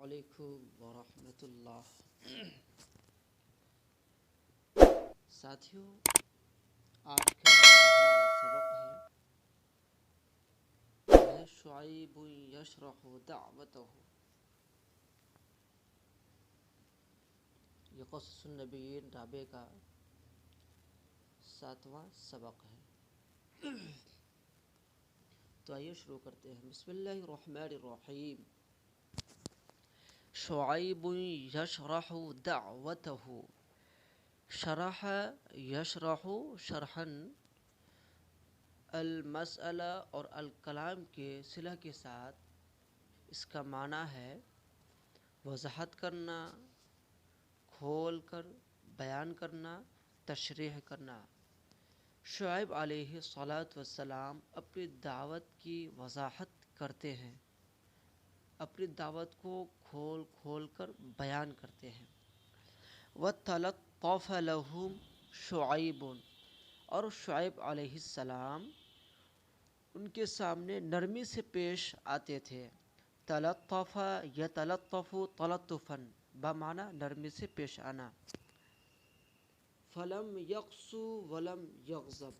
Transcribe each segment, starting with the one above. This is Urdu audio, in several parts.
علیکم ورحمۃ اللہ۔ ساتھیوں، آج کا جو ہمارا سبق ہے وہ ہے شعیب یشرح دعوتہ۔ یہ قصص النبیین رابع کا 7واں سبق ہے۔ تو آئیے شروع کرتے ہیں۔ بسم اللہ الرحمن الرحیم۔ شعیب یشرح دعوتہ۔ شرح یشرح شرحا المسئلہ اور الکلام کے صلہ کے ساتھ اس کا معنی ہے وضاحت کرنا، کھول کر بیان کرنا، تشریح کرنا۔ شعیب علیہ الصلاۃ والسلام اپنی دعوت کی وضاحت کرتے ہیں، اپنی دعوت کو کھول کھول کر بیان کرتے ہیں۔ وَتَلَطَّفَ لَهُمْ شُعَيْبٌ، اور شعیب علیہ السلام ان کے سامنے نرمی سے پیش آتے تھے۔ تلطف یتلطف تلطفاً، بمعنی نرمی سے پیش آنا۔ فلم یقسو ولم یغضب،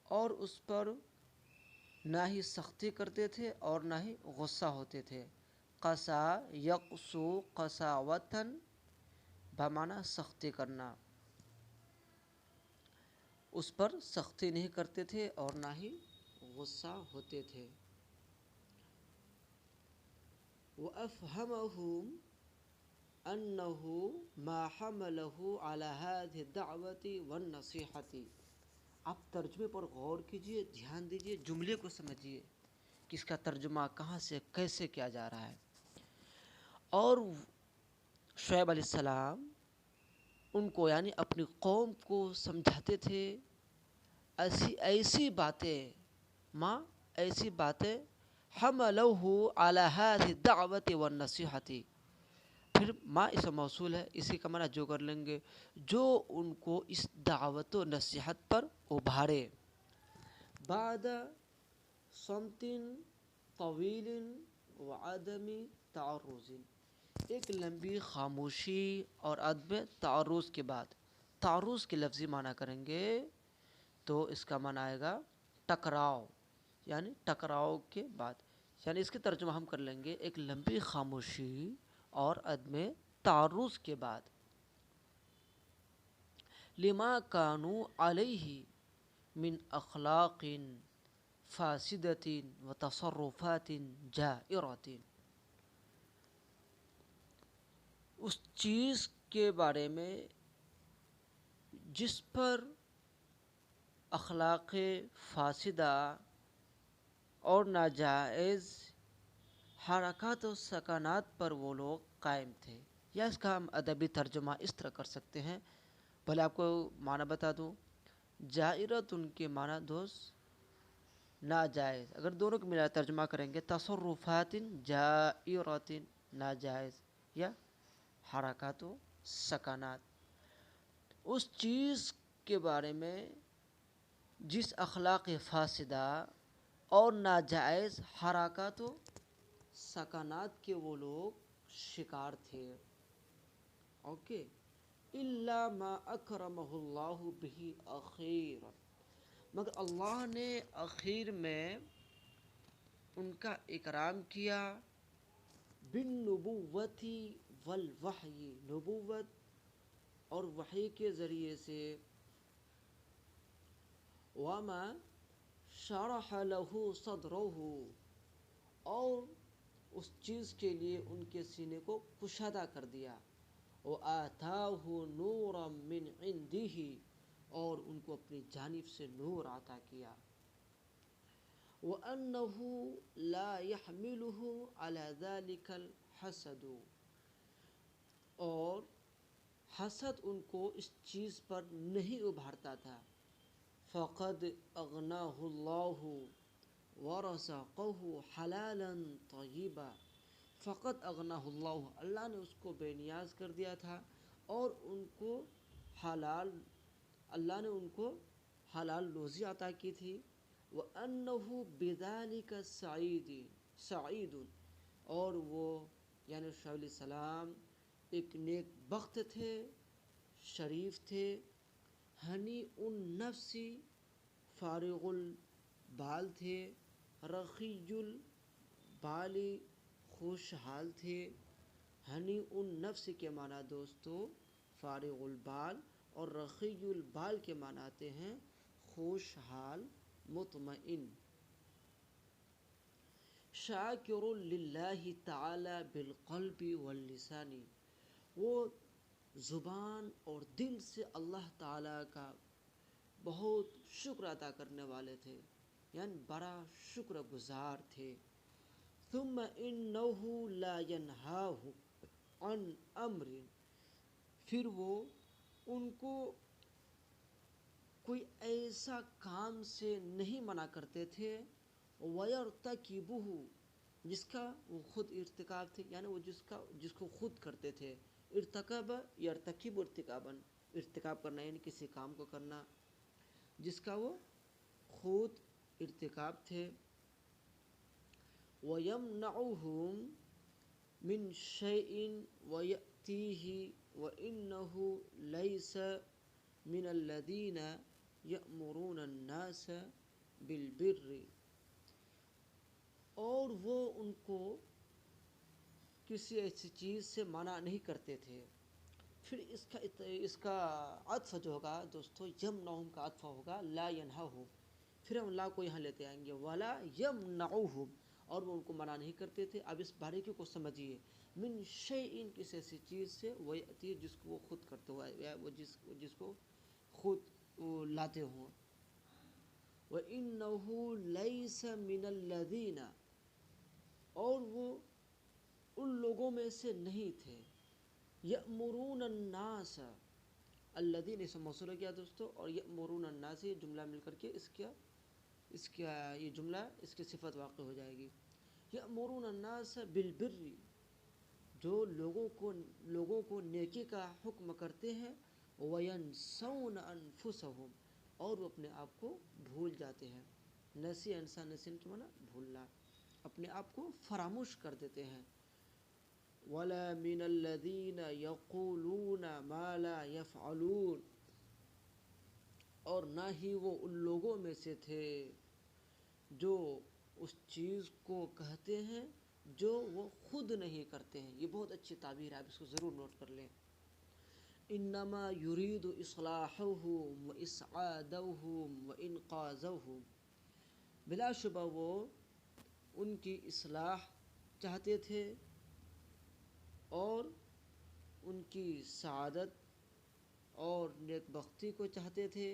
اور اس پر نہ ہی سختی کرتے تھے اور نہ ہی غصہ ہوتے تھے۔ قسا یقسو قساوتاً، بمعنی سختی کرنا، اس پر سختی نہیں کرتے تھے اور نہ ہی غصہ ہوتے تھے۔ وَأَفْهَمَهُمْ أَنَّهُ مَا حَمَلَهُ عَلَى هَذِهِ الدَّعْوَةِ وَالنَّصِيحَةِ۔ آپ ترجمے پر غور کیجئے، دھیان دیجئے، جملے کو سمجھیے کہ اس کا ترجمہ کہاں سے کیسے کیا جا رہا ہے۔ اور شعیب علیہ السلام ان کو یعنی اپنی قوم کو سمجھاتے تھے ایسی باتیں حملہ علی ہذہ الدعوۃ والنصیحۃ۔ پھر ما اسم موصول ہے، اسی کا معنی جو کر لیں گے، جو ان کو اس دعوت و نصیحت پر ابھارے۔ بعد صمت طویل وعدم تعرض، ایک لمبی خاموشی اور عدم تعرض کے بعد۔ تعرض کے لفظی معنی کریں گے تو اس کا معنی آئے گا ٹکراؤ، یعنی ٹکراؤ کے بعد، یعنی اس کے ترجمہ ہم کر لیں گے ایک لمبی خاموشی اور عدم تعرض کے بعد۔ لما کانوا علیہ من اخلاق فاسدۃ وتصرفات جائرۃ، اس چیز کے بارے میں جس پر اخلاق فاسدہ اور ناجائز حرکات و سکنات پر وہ لوگ قائم تھے۔ یا اس کا ہم ادبی ترجمہ اس طرح کر سکتے ہیں، پہلے آپ کو معنی بتا دوں۔ جائرت ان کے معنی دوست ناجائز، اگر دونوں کو ملا ترجمہ کریں گے تصرفات جائرت ناجائز یا حرکات و سکنات، اس چیز کے بارے میں جس اخلاق فاسدہ اور ناجائز حرکات و سکنات کے وہ لوگ شکار تھے۔ اوکے، الا ما اکرمہ اللہ بہ اخیرا، مگر اللہ نے اخیر میں ان کا اکرام کیا بالنبوۃ والوحی، نبوت اور وحی کے ذریعے سے۔ وما شرح له صدره، اور اس چیز کے لیے ان کے سینے کو کشادہ کر دیا۔ وآتاہ نورا من عنده، اور ان کو اپنی جانب سے نور عطا کیا۔ وأنه لا يحمله على ذلك الحسد، اور حسد ان کو اس چیز پر نہیں ابھارتا تھا۔ فقد اغناہ اللہ ورزقہ حلالا طیبا، فقط اغناہ اللہ، اللہ نے اس کو بے نیاز کر دیا تھا اور ان کو اللہ نے ان کو حلال روزی عطا کی تھی۔ وَأَنَّهُ بِذَلِكَ سَعِيدٌ، اور وہ یعنی شعیب علیہ السلام ایک نیک بخت تھے، شریف تھے، ہنی النفسی، فارغ البال تھے، رقی البالی، خوشحال تھے۔ ہنی النفس کے معنی دوستو فارغ البال اور رقی البال کے معنی آتے ہیں خوشحال، مطمئن۔ شاکر للہ تعالی بالقلب واللسان، وہ زبان اور دل سے اللہ تعالیٰ کا بہت شکر ادا کرنے والے تھے، یعنی بڑا شکر گزار تھے۔ ثم انہ لا ینہاہ عن امر، پھر وہ ان کو کوئی ایسا کام سے نہیں منع کرتے تھے، وَيَرْتَكِبُهُ، جس کا وہ خود ارتکاب تھے، یعنی وہ جس کو خود کرتے تھے۔ ارتکب یرتکب ارتکاباً، ارتکاب کرنا یعنی کسی کام کو کرنا جس کا وہ خود ارتکاب تھے۔ وَيَمْنَعُهُمْ مِنْ شَيْءٍ وَيَأْتِيهِ وَإِنَّهُ لَيْسَ مِنَ الَّذِينَ يَأْمُرُونَ النَّاسَ بِالْبِرِّ، اور وہ ان کو کسی ایسی چیز سے منع نہیں کرتے تھے۔ پھر اس کا عطف جو ہوگا دوستو یمنعہم کا عطف ہوگا لا ینہاہم، پھر ہم لا کو یہاں لیتے آئیں گے ولا یمنعہم، اور وہ ان کو منع نہیں کرتے تھے۔ اب اس باریکی کو سمجھیے، من شیء کسی ایسی چیز سے، ویأتی جس کو وہ خود کرتے ہوا یا وہ جس کو خود وہ لاتے ہوں۔ وَإِنَّهُ لَيْسَ مِنَ الَّذِينَ، اور وہ ان لوگوں میں سے نہیں تھے، یأمرون الناس، الذین اسم موصول ہو گیا دوستو، اور یأمرون الناس یہ جملہ مل کر کے اس کا یہ جملہ اس کی صفت واقع ہو جائے گی۔ یأمرون الناس بالبر، جو لوگوں کو نیکی کا حکم کرتے ہیں، وینسون انفسہم، اور وہ اپنے آپ کو بھول جاتے ہیں۔ نسی انسان، نسین کے معنی بھولنا، اپنے آپ کو فراموش کر دیتے ہیں۔ وَلَا مِنَ الَّذِينَ يَقُولُونَ مَا لَا يَفْعَلُونَ، اور نہ ہی وہ ان لوگوں میں سے تھے جو اس چیز کو کہتے ہیں جو وہ خود نہیں کرتے ہیں۔ یہ بہت اچھی تعبیر ہے، آپ اس کو ضرور نوٹ کر لیں۔ انما یرید اصلاحهم واسعادهم وانقاذهم، بلا شبہ وہ ان کی اصلاح چاہتے تھے اور ان کی سعادت اور نیک بختی کو چاہتے تھے۔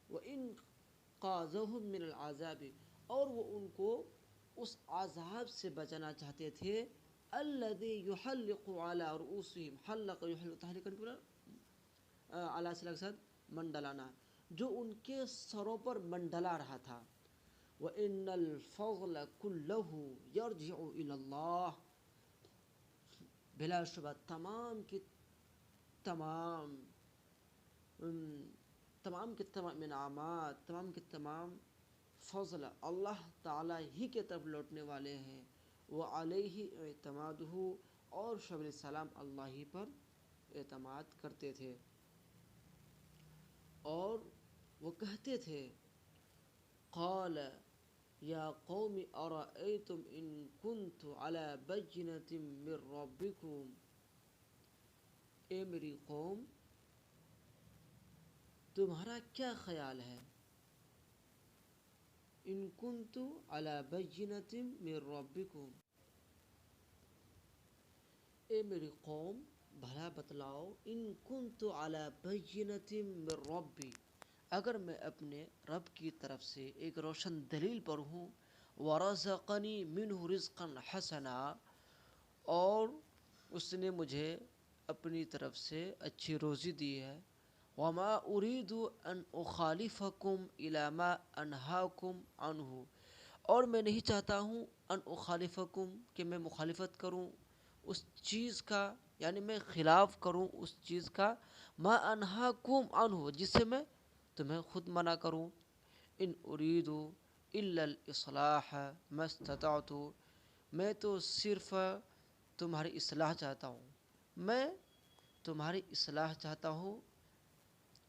وَإِنْقَاذَهُمْ مِنَ الْعَذَابِ، اور وہ ان کو اس عذاب سے بچانا چاہتے تھے۔ الَّذِي يُحَلِّقُ عَلَىٰ رُؤُوسِهِمْ، حلق يحلق تحلیقاً علی سلاسل، منڈلانا، جو ان کے سروں پر منڈلا رہا تھا۔ وَإِنَّ الْفَضْلَ كُلَّهُ يَرْجِعُ إِلَى اللَّهِ، بلا شبہ تمام کے تمام انعامات، تمام کے تمام فضل اللہ تعالیٰ ہی کے طرف لوٹنے والے ہیں۔ وَعَلَيْهِ اعتمادُهُ، اور شعیب علیہ السلام اللہ ہی پر اعتماد کرتے تھے۔ اور وہ کہتے تھے قال یا قوم ارأیتم ان کنت علی بینۃ من ربکم، اے میری قوم تمہارا کیا خیال ہے، ان کنت علی بینۃ من ربکم، اے میری قوم بھلا بتلاؤ، ان کنت علی بینۃ من ربی، اگر میں اپنے رب کی طرف سے ایک روشن دلیل پر ہوں، ورزقنی منہ رزقا حسنا، اور اس نے مجھے اپنی طرف سے اچھی روزی دی ہے، وما اريد ان اخالفکم الی ما انہاکم عنہ، اور میں نہیں چاہتا ہوں ان اخالفکم کہ میں مخالفت کروں اس چیز کا، یعنی میں خلاف کروں اس چیز کا، ما انہاکم عنہ جس سے میں تمہیں خود منع کروں۔ ان اريد الا الاصلاح ما استطعت، میں تو صرف تمہاری اصلاح چاہتا ہوں، میں تمہاری اصلاح چاہتا ہوں۔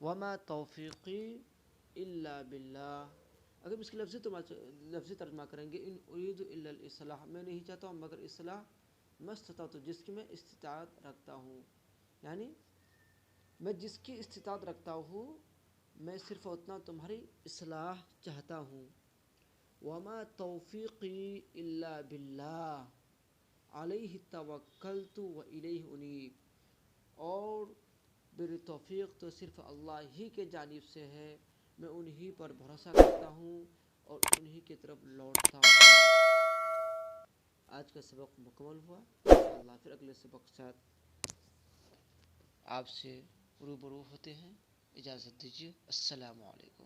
وما توفیقی الا باللہ، اگر اس کی لفظی ترجمہ کریں گے، ان اريد الا الاصلاح، میں نہیں چاہتا ہوں مگر اصلاح، ما استطعت، جس کی میں استطاعت رکھتا ہوں، یعنی میں جس کی استطاعت رکھتا ہوں میں صرف اتنا تمہاری اصلاح چاہتا ہوں۔ وما توفیقی الا باللہ علیہ توکلت و الیہ انیب، اور میری توفیق تو صرف اللہ ہی کے جانب سے ہے، میں انہی پر بھروسہ کرتا ہوں اور انہی کی طرف لوٹتا ہوں۔ آج کا سبق مکمل ہوا، انشاءاللہ پھر اگلے سبق کے ساتھ آپ سے روبرو ہوتے ہیں۔ اجازت دیجیے، السلام علیکم۔